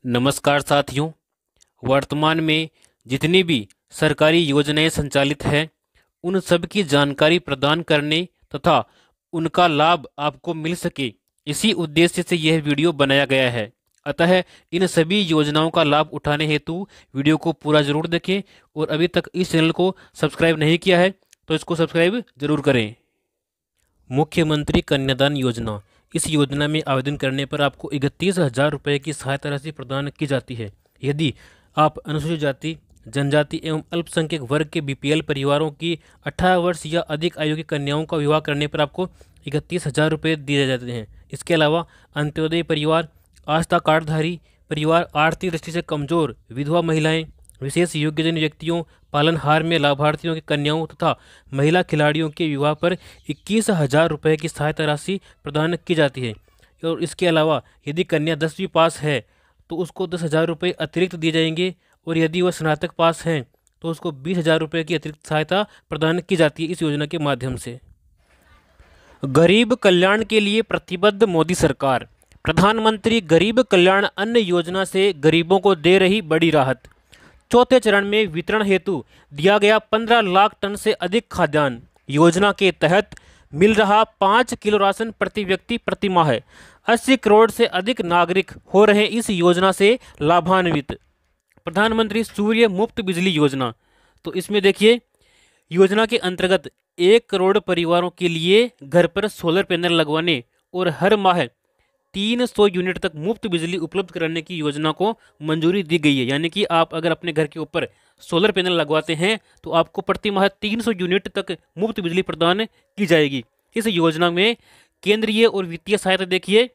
नमस्कार साथियों। वर्तमान में जितनी भी सरकारी योजनाएं संचालित हैं उन सब की जानकारी प्रदान करने तथा उनका लाभ आपको मिल सके, इसी उद्देश्य से यह वीडियो बनाया गया है। अतः इन सभी योजनाओं का लाभ उठाने हेतु वीडियो को पूरा जरूर देखें और अभी तक इस चैनल को सब्सक्राइब नहीं किया है तो इसको सब्सक्राइब जरूर करें। मुख्यमंत्री कन्यादान योजना, इस योजना में आवेदन करने पर आपको 31,000 रुपये की सहायता राशि प्रदान की जाती है। यदि आप अनुसूचित जाति, जनजाति एवं अल्पसंख्यक वर्ग के बीपीएल परिवारों की 18 वर्ष या अधिक आयु की कन्याओं का विवाह करने पर आपको 31,000 रुपये दिए जाते हैं। इसके अलावा अंत्योदय परिवार, आस्था कार्डधारी परिवार, आर्थिक दृष्टि से कमजोर विधवा महिलाएं, विशेष योग्यजन व्यक्तियों, पालनहार में लाभार्थियों की कन्याओं तथा महिला खिलाड़ियों के विवाह पर 21,000 रुपये की सहायता राशि प्रदान की जाती है। और इसके अलावा यदि कन्या 10वीं पास है तो उसको 10,000 रुपये अतिरिक्त दिए जाएंगे और यदि वह स्नातक पास हैं तो उसको 20,000 रुपये की अतिरिक्त सहायता प्रदान की जाती है इस योजना के माध्यम से। गरीब कल्याण के लिए प्रतिबद्ध मोदी सरकार, प्रधानमंत्री गरीब कल्याण अन्न योजना से गरीबों को दे रही बड़ी राहत। चौथे चरण में वितरण हेतु दिया गया 15 लाख टन से अधिक खाद्यान्न। योजना के तहत मिल रहा 5 किलो राशन प्रति व्यक्ति प्रति माह है। 80 करोड़ से अधिक नागरिक हो रहे इस योजना से लाभान्वित। प्रधानमंत्री सूर्य मुफ्त बिजली योजना, तो इसमें देखिए योजना के अंतर्गत 1 करोड़ परिवारों के लिए घर पर सोलर पैनल लगवाने और हर माह 300 यूनिट तक मुफ्त बिजली उपलब्ध कराने की योजना को मंजूरी दी गई है। यानी कि आप अगर अपने घर के ऊपर सोलर पैनल लगवाते हैं तो आपको प्रति माह 300 यूनिट तक मुफ्त बिजली प्रदान की जाएगी। इस योजना में केंद्रीय और वित्तीय सहायता देखिए,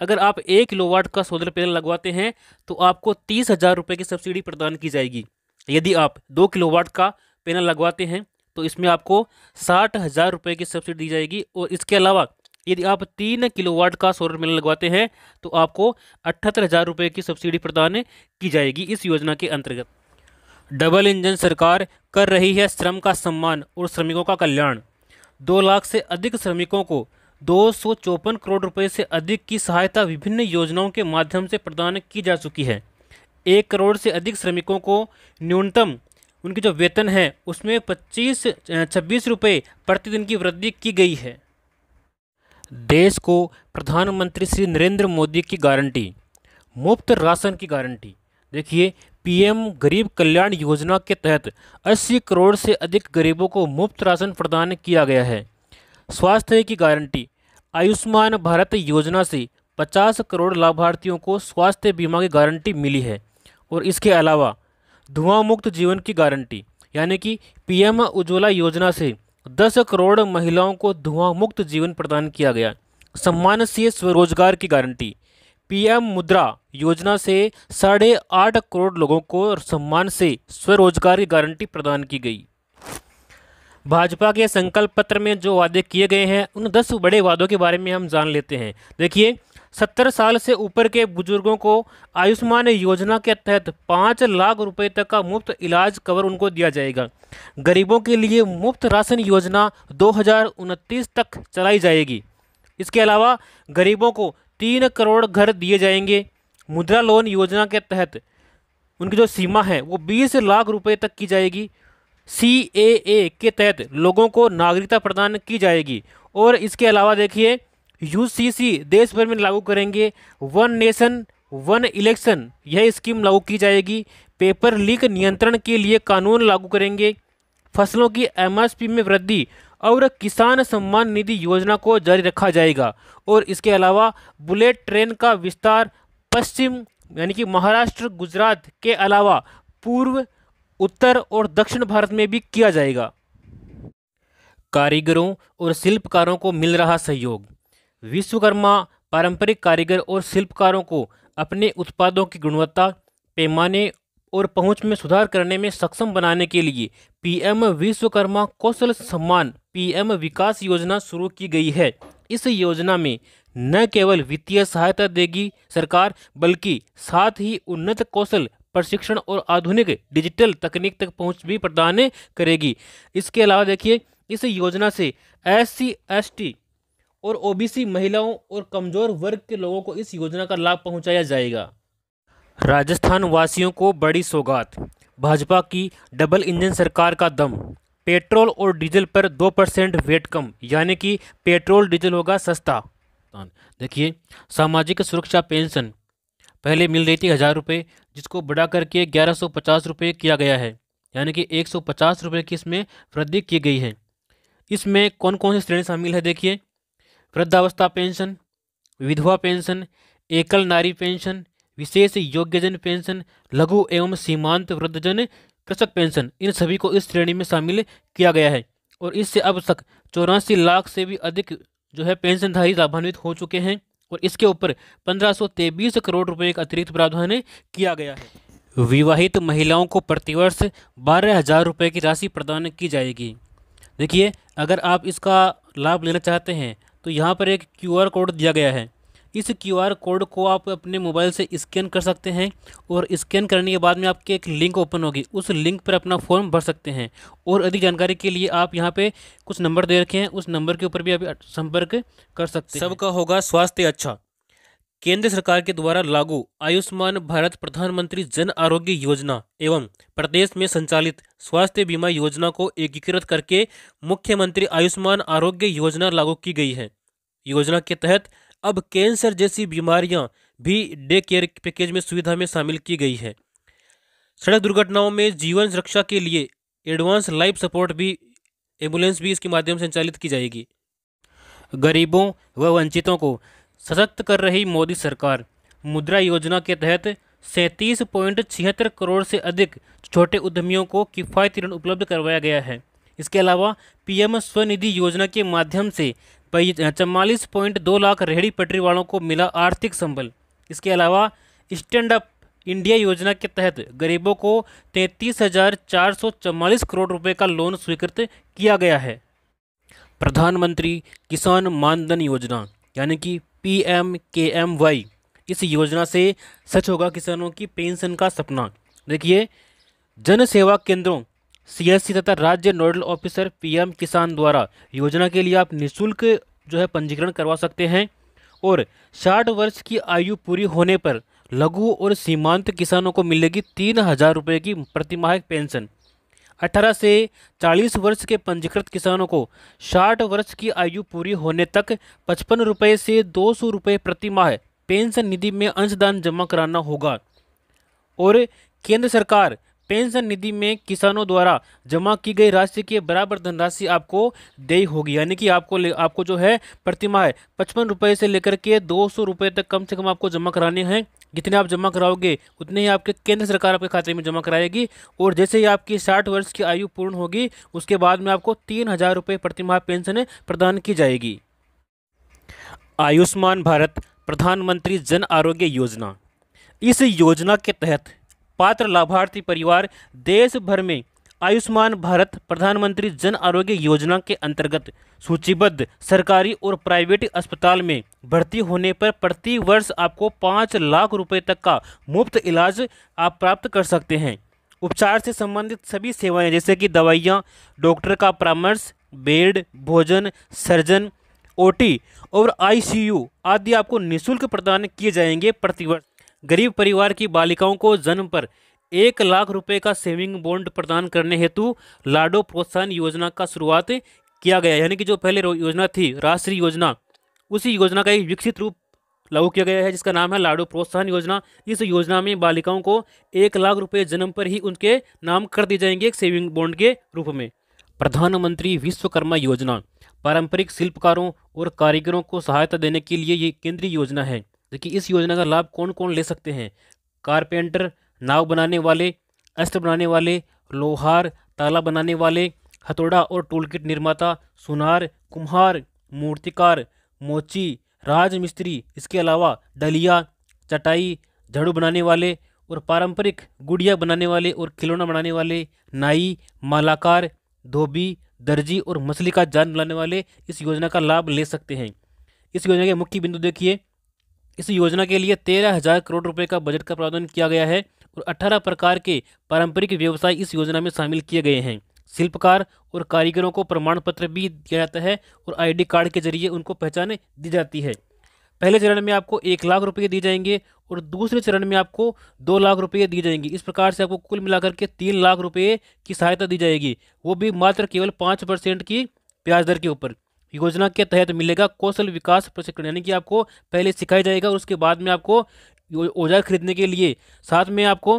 अगर आप 1 किलोवाट का सोलर पैनल लगवाते हैं तो आपको 30,000 रुपये की सब्सिडी प्रदान की जाएगी। यदि आप 2 किलोवाट का पैनल लगवाते हैं तो इसमें आपको 60,000 रुपये की सब्सिडी दी जाएगी। और इसके अलावा यदि आप 3 किलोवाट का सोलर पैनल लगवाते हैं तो आपको 78,000 रुपये की सब्सिडी प्रदान की जाएगी इस योजना के अंतर्गत। डबल इंजन सरकार कर रही है श्रम का सम्मान और श्रमिकों का कल्याण। 2 लाख से अधिक श्रमिकों को 254 करोड़ रुपए से अधिक की सहायता विभिन्न योजनाओं के माध्यम से प्रदान की जा चुकी है। 1 करोड़ से अधिक श्रमिकों को न्यूनतम उनकी जो वेतन है उसमें 26 रुपये प्रतिदिन की वृद्धि की गई है। देश को प्रधानमंत्री श्री नरेंद्र मोदी की गारंटी, मुफ्त राशन की गारंटी। देखिए पीएम गरीब कल्याण योजना के तहत 80 करोड़ से अधिक गरीबों को मुफ्त राशन प्रदान किया गया है। स्वास्थ्य की गारंटी, आयुष्मान भारत योजना से 50 करोड़ लाभार्थियों को स्वास्थ्य बीमा की गारंटी मिली है। और इसके अलावा धुआं मुक्त जीवन की गारंटी, यानी कि पीएम उज्ज्वला योजना से 10 करोड़ महिलाओं को धुआं मुक्त जीवन प्रदान किया गया। सम्मान से स्वरोजगार की गारंटी, पीएम मुद्रा योजना से 8.5 करोड़ लोगों को सम्मान से स्वरोजगार की गारंटी प्रदान की गई। भाजपा के संकल्प पत्र में जो वादे किए गए हैं उन 10 बड़े वादों के बारे में हम जान लेते हैं। देखिए 70 साल से ऊपर के बुजुर्गों को आयुष्मान योजना के तहत 5 लाख रुपए तक का मुफ्त इलाज कवर उनको दिया जाएगा। गरीबों के लिए मुफ्त राशन योजना 2029 तक चलाई जाएगी। इसके अलावा गरीबों को 3 करोड़ घर दिए जाएंगे। मुद्रा लोन योजना के तहत उनकी जो सीमा है वो 20 लाख रुपए तक की जाएगी। CAA के तहत लोगों को नागरिकता प्रदान की जाएगी। और इसके अलावा देखिए UCC देश भर में लागू करेंगे। 1 नेशन 1 इलेक्शन यह स्कीम लागू की जाएगी। पेपर लीक नियंत्रण के लिए कानून लागू करेंगे। फसलों की MSP में वृद्धि और किसान सम्मान निधि योजना को जारी रखा जाएगा। और इसके अलावा बुलेट ट्रेन का विस्तार पश्चिम यानी कि महाराष्ट्र, गुजरात के अलावा पूर्व, उत्तर और दक्षिण भारत में भी किया जाएगा। कारीगरों और शिल्पकारों को मिल रहा सहयोग। विश्वकर्मा पारंपरिक कारीगर और शिल्पकारों को अपने उत्पादों की गुणवत्ता, पैमाने और पहुंच में सुधार करने में सक्षम बनाने के लिए पीएम विश्वकर्मा कौशल सम्मान पीएम विकास योजना शुरू की गई है। इस योजना में न केवल वित्तीय सहायता देगी सरकार, बल्कि साथ ही उन्नत कौशल प्रशिक्षण और आधुनिक डिजिटल तकनीक तक पहुंच भी प्रदान करेगी। इसके अलावा देखिए इस योजना से SC ST और OBC महिलाओं और कमजोर वर्ग के लोगों को इस योजना का लाभ पहुंचाया जाएगा। राजस्थान वासियों को बड़ी सौगात, भाजपा की डबल इंजन सरकार का दम। पेट्रोल और डीजल पर 2% वेट कम, यानी कि पेट्रोल डीजल होगा सस्ता। देखिए, सामाजिक सुरक्षा पेंशन पहले मिल रही थी 1,000 रुपये, जिसको बढ़ा करके 1,150 रुपये किया गया है, यानी कि 150 रुपये की इसमें वृद्धि की गई है। इसमें कौन कौन सी श्रेणी शामिल है देखिए, वृद्धावस्था पेंशन, विधवा पेंशन, एकल नारी पेंशन, विशेष योग्यजन पेंशन, लघु एवं सीमांत वृद्धजन कृषक पेंशन, इन सभी को इस श्रेणी में शामिल किया गया है। और इससे अब तक 84 लाख से भी अधिक जो है पेंशनधारी लाभान्वित हो चुके हैं, और इसके ऊपर 1523 करोड़ रुपए का अतिरिक्त प्रावधान किया गया है। विवाहित महिलाओं को प्रतिवर्ष 12,000 रुपये की राशि प्रदान की जाएगी। देखिए, अगर आप इसका लाभ लेना चाहते हैं तो यहाँ पर एक क्यूआर कोड दिया गया है। इस क्यूआर कोड को आप अपने मोबाइल से स्कैन कर सकते हैं, और स्कैन करने के बाद में आपके एक लिंक ओपन होगी, उस लिंक पर अपना फॉर्म भर सकते हैं। और अधिक जानकारी के लिए आप यहाँ पे कुछ नंबर दे रखे हैं, उस नंबर के ऊपर भी आप संपर्क कर सकते हैं। सबका होगा स्वास्थ्य अच्छा। केंद्र सरकार के द्वारा लागू आयुष्मान भारत प्रधानमंत्री जन आरोग्य योजना एवं प्रदेश में संचालित स्वास्थ्य बीमा योजना को एकीकृत करके मुख्यमंत्री आयुष्मान आरोग्य योजना लागू की गई है। योजना के तहत अब कैंसर जैसी बीमारियां भी डे केयर पैकेज में सुविधा में शामिल की गई है। सड़क दुर्घटनाओं में जीवन रक्षा के लिए एडवांस लाइफ सपोर्ट भी एम्बुलेंस भी इसके माध्यम से संचालित की जाएगी। गरीबों व वंचितों को सशक्त कर रही मोदी सरकार, मुद्रा योजना के तहत 37.76 करोड़ से अधिक छोटे उद्यमियों को किफ़ायती ऋण उपलब्ध करवाया गया है। इसके अलावा पीएम स्वनिधि योजना के माध्यम से 44.2 लाख रेहड़ी पटरी वालों को मिला आर्थिक संबल। इसके अलावा स्टैंड अप इंडिया योजना के तहत गरीबों को 33,444 करोड़ रुपए का लोन स्वीकृत किया गया है। प्रधानमंत्री किसान मानधन योजना यानी कि PMKMY, इस योजना से सच होगा किसानों की पेंशन का सपना। देखिए, जन सेवा केंद्रों CSC तथा राज्य नोडल ऑफिसर PM किसान द्वारा योजना के लिए आप निःशुल्क जो है पंजीकरण करवा सकते हैं, और 60 वर्ष की आयु पूरी होने पर लघु और सीमांत किसानों को मिलेगी 3,000 रुपये की प्रतिमाह पेंशन। 18 से 40 वर्ष के पंजीकृत किसानों को 60 वर्ष की आयु पूरी होने तक 55 रुपये से 200 रुपये प्रति माह पेंशन निधि में अंशदान जमा कराना होगा। और केंद्र सरकार पेंशन निधि में किसानों द्वारा जमा की गई राशि के बराबर धनराशि आपको देय होगी, यानी कि आपको जो है प्रति माह 55 रुपये से लेकर के 200 रुपये तक कम से कम आपको जमा कराने हैं। जितने आप जमा कराओगे उतने ही आपके केंद्र सरकार आपके खाते में जमा कराएगी, और जैसे ही आपकी 60 वर्ष की आयु पूर्ण होगी उसके बाद में आपको 3,000 रुपये प्रति माह पेंशन प्रदान की जाएगी। आयुष्मान भारत प्रधानमंत्री जन आरोग्य योजना, इस योजना के तहत पात्र लाभार्थी परिवार देश भर में आयुष्मान भारत प्रधानमंत्री जन आरोग्य योजना के अंतर्गत सूचीबद्ध सरकारी और प्राइवेट अस्पताल में भर्ती होने पर प्रति वर्ष आपको 5 लाख रुपए तक का मुफ्त इलाज आप प्राप्त कर सकते हैं। उपचार से संबंधित सभी सेवाएं जैसे कि दवाइयाँ, डॉक्टर का परामर्श, बेड, भोजन, सर्जन, OT और ICU आदि आपको निःशुल्क प्रदान किए जाएंगे प्रतिवर्ष। गरीब परिवार की बालिकाओं को जन्म पर 1 लाख रुपए का सेविंग बॉन्ड प्रदान करने हेतु लाडो प्रोत्साहन योजना का शुरुआत किया गया, यानी कि जो पहले योजना थी राष्ट्रीय योजना, उसी योजना का एक विकसित रूप लागू किया गया है जिसका नाम है लाडो प्रोत्साहन योजना। इस योजना में बालिकाओं को 1 लाख रुपए जन्म पर ही उनके नाम कर दिए जाएंगे एक सेविंग बॉन्ड के रूप में। प्रधानमंत्री विश्वकर्मा योजना पारंपरिक शिल्पकारों और कारीगरों को सहायता देने के लिए ये केंद्रीय योजना है। देखिए, इस योजना का लाभ कौन कौन ले सकते हैं? कारपेंटर, नाव बनाने वाले, अस्त्र बनाने वाले, लोहार, ताला बनाने वाले, हथौड़ा और टूलकिट निर्माता, सुनार, कुम्हार, मूर्तिकार, मोची, राजमिस्त्री, इसके अलावा डलिया, चटाई, झाड़ू बनाने वाले और पारंपरिक गुड़िया बनाने वाले और खिलौना बनाने वाले, नाई, मालाकार, धोबी, दर्जी और मछली का जाल बनाने वाले इस योजना का लाभ ले सकते हैं। इस योजना के मुख्य बिंदु देखिए, इस योजना के लिए 13,000 करोड़ रुपए का बजट का प्रावधान किया गया है, और 18 प्रकार के पारंपरिक व्यवसाय इस योजना में शामिल किए गए हैं। शिल्पकार और कारीगरों को प्रमाण पत्र भी दिया जाता है, और ID कार्ड के जरिए उनको पहचान दी जाती है। पहले चरण में आपको 1 लाख रुपये दिए जाएंगे और दूसरे चरण में आपको 2 लाख रुपये दिए जाएंगे। इस प्रकार से आपको कुल मिलाकर के 3 लाख रुपये की सहायता दी जाएगी, वो भी मात्र केवल 5% की ब्याज दर के ऊपर। योजना के तहत मिलेगा कौशल विकास प्रशिक्षण, यानी कि आपको पहले सिखाया जाएगा और उसके बाद में आपको औजार खरीदने के लिए साथ में आपको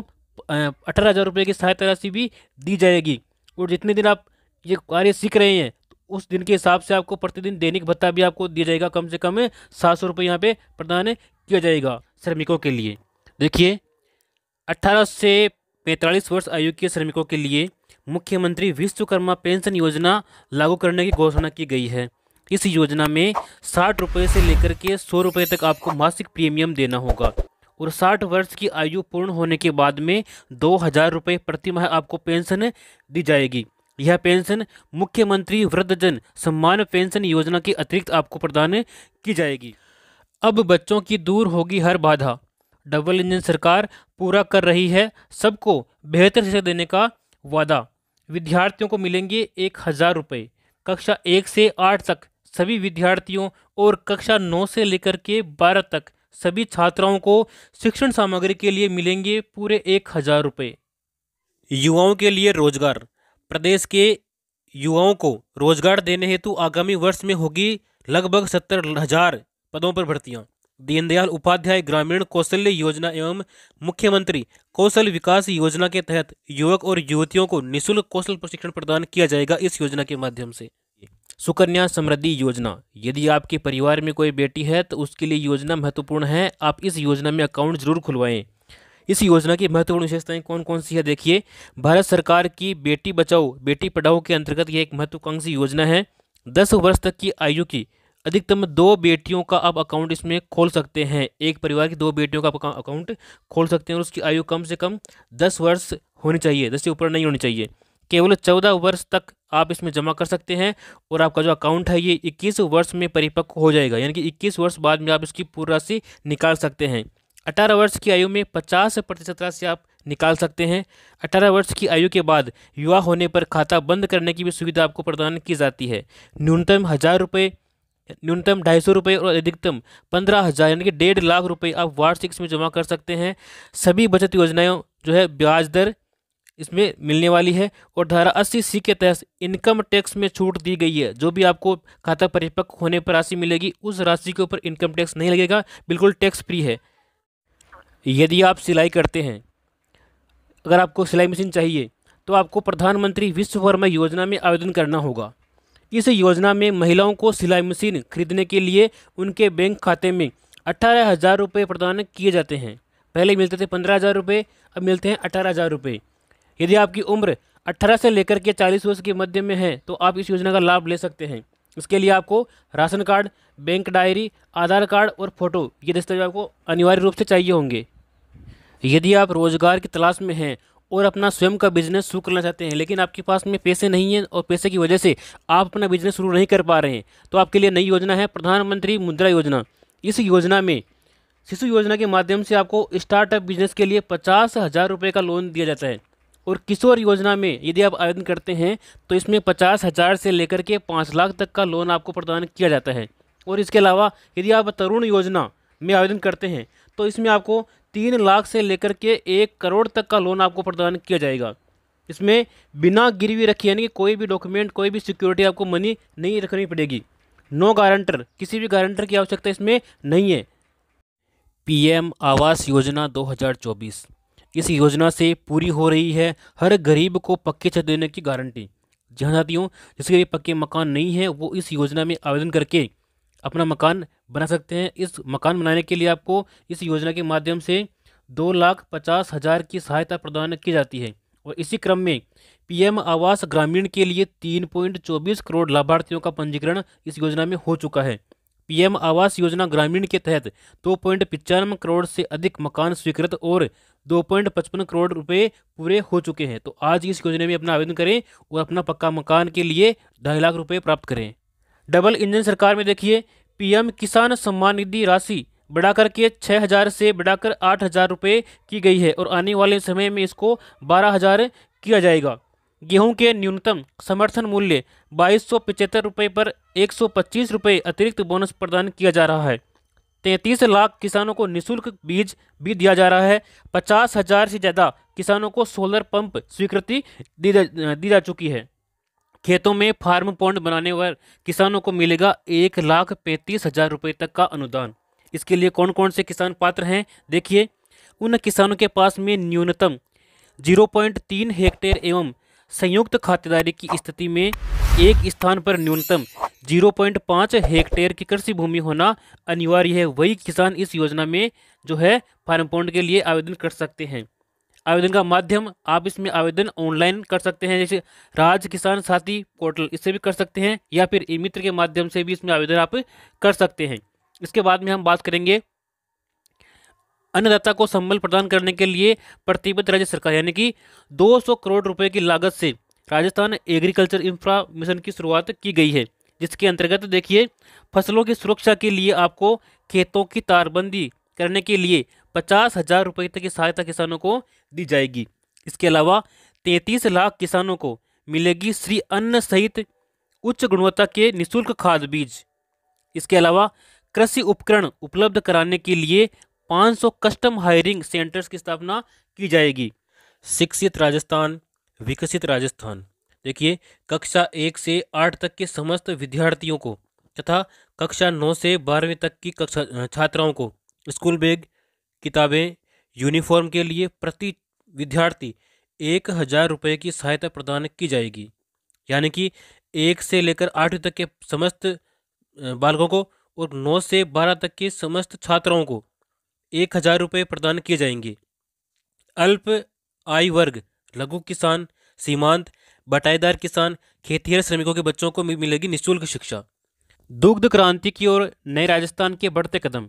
18,000 रुपये की सहायता राशि भी दी जाएगी। और जितने दिन आप ये कार्य सीख रहे हैं उस दिन के हिसाब से आपको प्रतिदिन दैनिक भत्ता भी आपको दिया जाएगा, कम से कम 700 रुपये यहाँ पे प्रदान किया जाएगा श्रमिकों के लिए। देखिए, 18 से 45 वर्ष आयु के श्रमिकों के लिए मुख्यमंत्री विश्वकर्मा पेंशन योजना लागू करने की घोषणा की गई है। इस योजना में 60 रुपये से लेकर के 100 रुपये तक आपको मासिक प्रीमियम देना होगा और 60 वर्ष की आयु पूर्ण होने के बाद में 2,000 रुपये प्रति माह आपको पेंशन दी जाएगी। यह पेंशन मुख्यमंत्री वृद्धजन सम्मान पेंशन योजना के अतिरिक्त आपको प्रदान की जाएगी। अब बच्चों की दूर होगी हर बाधा। डबल इंजन सरकार पूरा कर रही है सबको बेहतर शिक्षा देने का वादा। विद्यार्थियों को मिलेंगे 1,000 रुपये। कक्षा 1 से 8 तक सभी विद्यार्थियों और कक्षा 9 से लेकर के 12 तक सभी छात्राओं को शिक्षण सामग्री के लिए मिलेंगे पूरे 1,000 रुपये। युवाओं के लिए रोजगार। प्रदेश के युवाओं को रोजगार देने हेतु आगामी वर्ष में होगी लगभग 70,000 पदों पर भर्तियां। दीनदयाल उपाध्याय ग्रामीण कौशल्य योजना एवं मुख्यमंत्री कौशल विकास योजना के तहत युवक और युवतियों को निःशुल्क कौशल प्रशिक्षण प्रदान किया जाएगा इस योजना के माध्यम से। सुकन्या समृद्धि योजना। यदि आपके परिवार में कोई बेटी है तो उसके लिए योजना महत्वपूर्ण है। आप इस योजना में अकाउंट जरूर खुलवाएं। इस योजना की महत्वपूर्ण विशेषताएं कौन कौन सी है देखिए। भारत सरकार की बेटी बचाओ बेटी पढ़ाओ के अंतर्गत यह एक महत्वाकांक्षी योजना है। 10 वर्ष तक की आयु की अधिकतम 2 बेटियों का आप अकाउंट इसमें खोल सकते हैं। एक परिवार की 2 बेटियों का आप अकाउंट खोल सकते हैं और उसकी आयु कम से कम 10 वर्ष होनी चाहिए, 10 से ऊपर नहीं होनी चाहिए। केवल 14 वर्ष तक आप इसमें जमा कर सकते हैं और आपका जो अकाउंट है ये 21 वर्ष में परिपक्व हो जाएगा, यानी कि 21 वर्ष बाद में आप इसकी पूरी राशि निकाल सकते हैं। 18 वर्ष की आयु में 50% राशि आप निकाल सकते हैं। 18 वर्ष की आयु के बाद युवा होने पर खाता बंद करने की भी सुविधा आपको प्रदान की जाती है। न्यूनतम 1,000 रुपये, न्यूनतम 250 रुपये और अधिकतम 15,000 यानी कि 1.5 लाख रुपये आप वार्षिक इसमें जमा कर सकते हैं। सभी बचत योजनाएं जो है ब्याज दर इसमें मिलने वाली है और धारा 80C के तहत इनकम टैक्स में छूट दी गई है। जो भी आपको खाता परिपक्व होने पर राशि मिलेगी उस राशि के ऊपर इनकम टैक्स नहीं लगेगा, बिल्कुल टैक्स फ्री है। यदि आप सिलाई करते हैं, अगर आपको सिलाई मशीन चाहिए तो आपको प्रधानमंत्री विश्वकर्मा योजना में आवेदन करना होगा। इस योजना में महिलाओं को सिलाई मशीन खरीदने के लिए उनके बैंक खाते में 18,000 रुपये प्रदान किए जाते हैं। पहले मिलते थे 15,000 रुपये, अब मिलते हैं 18,000 रुपये। यदि आपकी उम्र 18 से लेकर के 40 वर्ष के मध्य में है तो आप इस योजना का लाभ ले सकते हैं। इसके लिए आपको राशन कार्ड, बैंक डायरी, आधार कार्ड और फोटो ये दस्तावेज आपको अनिवार्य रूप से चाहिए होंगे। यदि आप रोजगार की तलाश में हैं और अपना स्वयं का बिजनेस शुरू करना चाहते हैं लेकिन आपके पास में पैसे नहीं हैं और पैसे की वजह से आप अपना बिजनेस शुरू नहीं कर पा रहे हैं तो आपके लिए नई योजना है प्रधानमंत्री मुद्रा योजना। इस योजना में शिशु योजना के माध्यम से आपको स्टार्टअप बिजनेस के लिए 50,000 रुपये का लोन दिया जाता है और किशोर योजना में यदि आप आवेदन करते हैं तो इसमें 50,000 से लेकर के 5 लाख तक का लोन आपको प्रदान किया जाता है। और इसके अलावा यदि आप तरुण योजना में आवेदन करते हैं तो इसमें आपको 3 लाख से लेकर के 1 करोड़ तक का लोन आपको प्रदान किया जाएगा। इसमें बिना गिरवी रखे यानी कि कोई भी डॉक्यूमेंट, कोई भी सिक्योरिटी आपको मनी नहीं रखनी पड़ेगी। नो गारंटर, किसी भी गारंटर की आवश्यकता इसमें नहीं है। PM आवास योजना 2024, इस योजना से पूरी हो रही है हर गरीब को पक्की छत देने की गारंटी। जहाँ साथियों जिसके लिए पक्के मकान नहीं है वो इस योजना में आवेदन करके अपना मकान बना सकते हैं। इस मकान बनाने के लिए आपको इस योजना के माध्यम से 2,50,000 की सहायता प्रदान की जाती है। और इसी क्रम में PM आवास ग्रामीण के लिए 3.24 करोड़ लाभार्थियों का पंजीकरण इस योजना में हो चुका है। PM आवास योजना ग्रामीण के तहत 2.95 करोड़ से अधिक मकान स्वीकृत और 2.55 करोड़ रुपए पूरे हो चुके हैं। तो आज इस योजना में अपना आवेदन करें और अपना पक्का मकान के लिए 2.5 लाख रुपए प्राप्त करें। डबल इंजन सरकार में देखिए PM किसान सम्मान निधि राशि बढ़ाकर के 6,000 से बढ़ाकर 8,000 रुपये की गई है और आने वाले समय में इसको 12,000 किया जाएगा। गेहूं के न्यूनतम समर्थन मूल्य 2,275 रुपये पर 125 रुपये अतिरिक्त बोनस प्रदान किया जा रहा है। 33 लाख किसानों को निःशुल्क बीज भी दिया जा रहा है। 50,000 से ज़्यादा किसानों को सोलर पंप स्वीकृति दी जा चुकी है। खेतों में फार्म पॉन्ड बनाने पर किसानों को मिलेगा 1,35,000 रुपये तक का अनुदान। इसके लिए कौन कौन से किसान पात्र हैं, देखिए। उन किसानों के पास में न्यूनतम 0.3 हेक्टेयर एवं संयुक्त खातेदारी की स्थिति में एक स्थान पर न्यूनतम 0.5 हेक्टेयर की कृषि भूमि होना अनिवार्य है। वही किसान इस योजना में जो है फार्म पॉन्ड के लिए आवेदन कर सकते हैं। आवेदन का माध्यम, आप इसमें आवेदन ऑनलाइन कर सकते हैं, जैसे राज्य किसान साथी पोर्टल, इससे भी कर सकते हैं, या फिर ई मित्र के माध्यम से भी इसमें आवेदन आप कर सकते हैं। इसके बाद में हम बात करेंगे अन्नदाता को संबल प्रदान करने के लिए प्रतिबद्ध राज्य सरकार, यानी कि 200 करोड़ रुपए की लागत से राजस्थान एग्रीकल्चर इंफ्रा मिशन की शुरुआत की गई है, जिसके अंतर्गत देखिए फसलों की सुरक्षा के लिए आपको खेतों की तारबंदी करने के लिए 50,000 रुपये तक की सहायता किसानों को दी जाएगी। इसके अलावा 33 लाख किसानों को मिलेगी श्री अन्न सहित उच्च गुणवत्ता के निःशुल्क खाद बीज। इसके अलावा कृषि उपकरण उपलब्ध कराने के लिए 500 कस्टम हायरिंग सेंटर्स की स्थापना की जाएगी। शिक्षित राजस्थान, विकसित राजस्थान। देखिए, कक्षा 1 से 8 तक के समस्त विद्यार्थियों को तथा कक्षा 9 से 12वीं तक की कक्षा छात्राओं को स्कूल बैग, किताबें, यूनिफॉर्म के लिए प्रति विद्यार्थी 1,000 रुपये की सहायता प्रदान की जाएगी। यानी कि 1 से लेकर 8वीं तक के समस्त बालकों को और 9 से 12 तक के समस्त छात्राओं को 1,000 रुपये प्रदान किए जाएंगे। अल्प आय वर्ग, लघु किसान, सीमांत, बटाईदार किसान, खेतिहर श्रमिकों के बच्चों को मिलेगी निःशुल्क शिक्षा। दुग्ध क्रांति की ओर नए राजस्थान के बढ़ते कदम।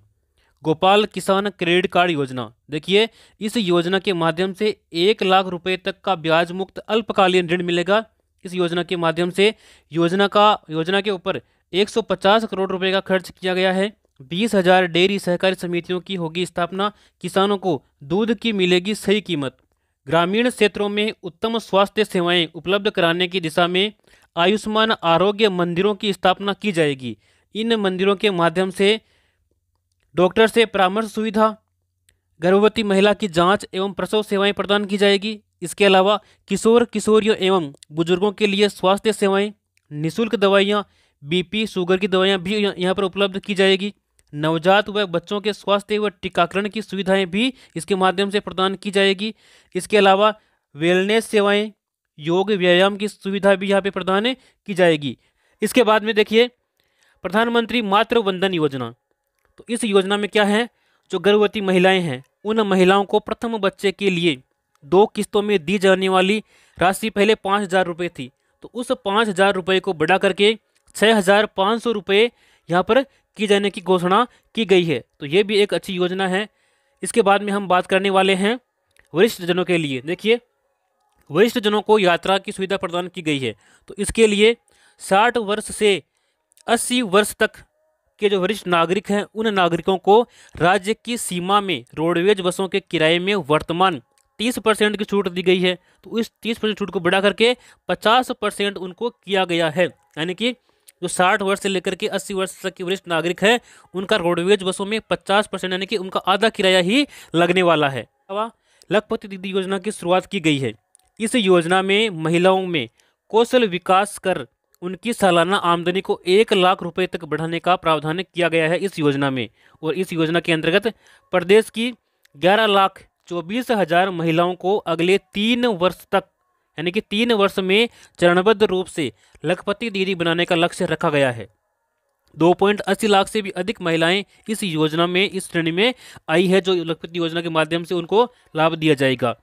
गोपाल किसान क्रेडिट कार्ड योजना। देखिए, इस योजना के माध्यम से 1 लाख रुपए तक का ब्याज मुक्त अल्पकालीन ऋण मिलेगा। इस योजना के माध्यम से योजना के ऊपर 150 करोड़ रुपए का खर्च किया गया है। 20,000 डेयरी सहकारी समितियों की होगी स्थापना। किसानों को दूध की मिलेगी सही कीमत। ग्रामीण क्षेत्रों में उत्तम स्वास्थ्य सेवाएं उपलब्ध कराने की दिशा में आयुष्मान आरोग्य मंदिरों की स्थापना की जाएगी। इन मंदिरों के माध्यम से डॉक्टर से परामर्श सुविधा, गर्भवती महिला की जांच एवं प्रसव सेवाएं प्रदान की जाएगी। इसके अलावा किशोर किशोरियों एवं बुजुर्गों के लिए स्वास्थ्य सेवाएं, निःशुल्क दवाइयां, बीपी शुगर की दवाइयां भी यहाँ पर उपलब्ध की जाएगी। नवजात व बच्चों के स्वास्थ्य व टीकाकरण की सुविधाएं भी इसके माध्यम से प्रदान की जाएगी। इसके अलावा वेलनेस सेवाएं, योग व्यायाम की सुविधा भी यहाँ पे प्रदान की जाएगी। इसके बाद में देखिए प्रधानमंत्री मातृ वंदन योजना। तो इस योजना में क्या है, जो गर्भवती महिलाएं हैं उन महिलाओं को प्रथम बच्चे के लिए 2 किस्तों में दी जाने वाली राशि पहले 5,000 रुपये थी, तो उस 5,000 रुपये को बढ़ा करके 6,500 रुपये यहाँ पर की जाने की घोषणा की गई है। तो ये भी एक अच्छी योजना है। इसके बाद में हम बात करने वाले हैं वरिष्ठ जनों के लिए। देखिए, वरिष्ठ जनों को यात्रा की सुविधा प्रदान की गई है। तो इसके लिए 60 वर्ष से 80 वर्ष तक के जो वरिष्ठ नागरिक हैं उन नागरिकों को राज्य की सीमा में रोडवेज बसों के किराए में वर्तमान 30% की छूट दी गई है। तो इस 30% छूट को बढ़ा करके 50% उनको किया गया है। यानी कि जो 60 वर्ष से लेकर के 80 वर्ष तक के वरिष्ठ नागरिक हैं उनका रोडवेज बसों में 50%, यानी कि उनका आधा किराया ही लगने वाला है। लखपति दीदी योजना की शुरुआत की गई है। इस योजना में महिलाओं में कौशल विकास कर उनकी सालाना आमदनी को 1 लाख रुपए तक बढ़ाने का प्रावधान किया गया है इस योजना में। और इस योजना के अंतर्गत प्रदेश की 11,24,000 महिलाओं को अगले 3 वर्ष तक, यानी कि 3 वर्ष में चरणबद्ध रूप से लखपति दीदी बनाने का लक्ष्य रखा गया है। 2.80 लाख से भी अधिक महिलाएं इस योजना में, इस श्रेणी में आई है, जो लखपति योजना के माध्यम से उनको लाभ दिया जाएगा।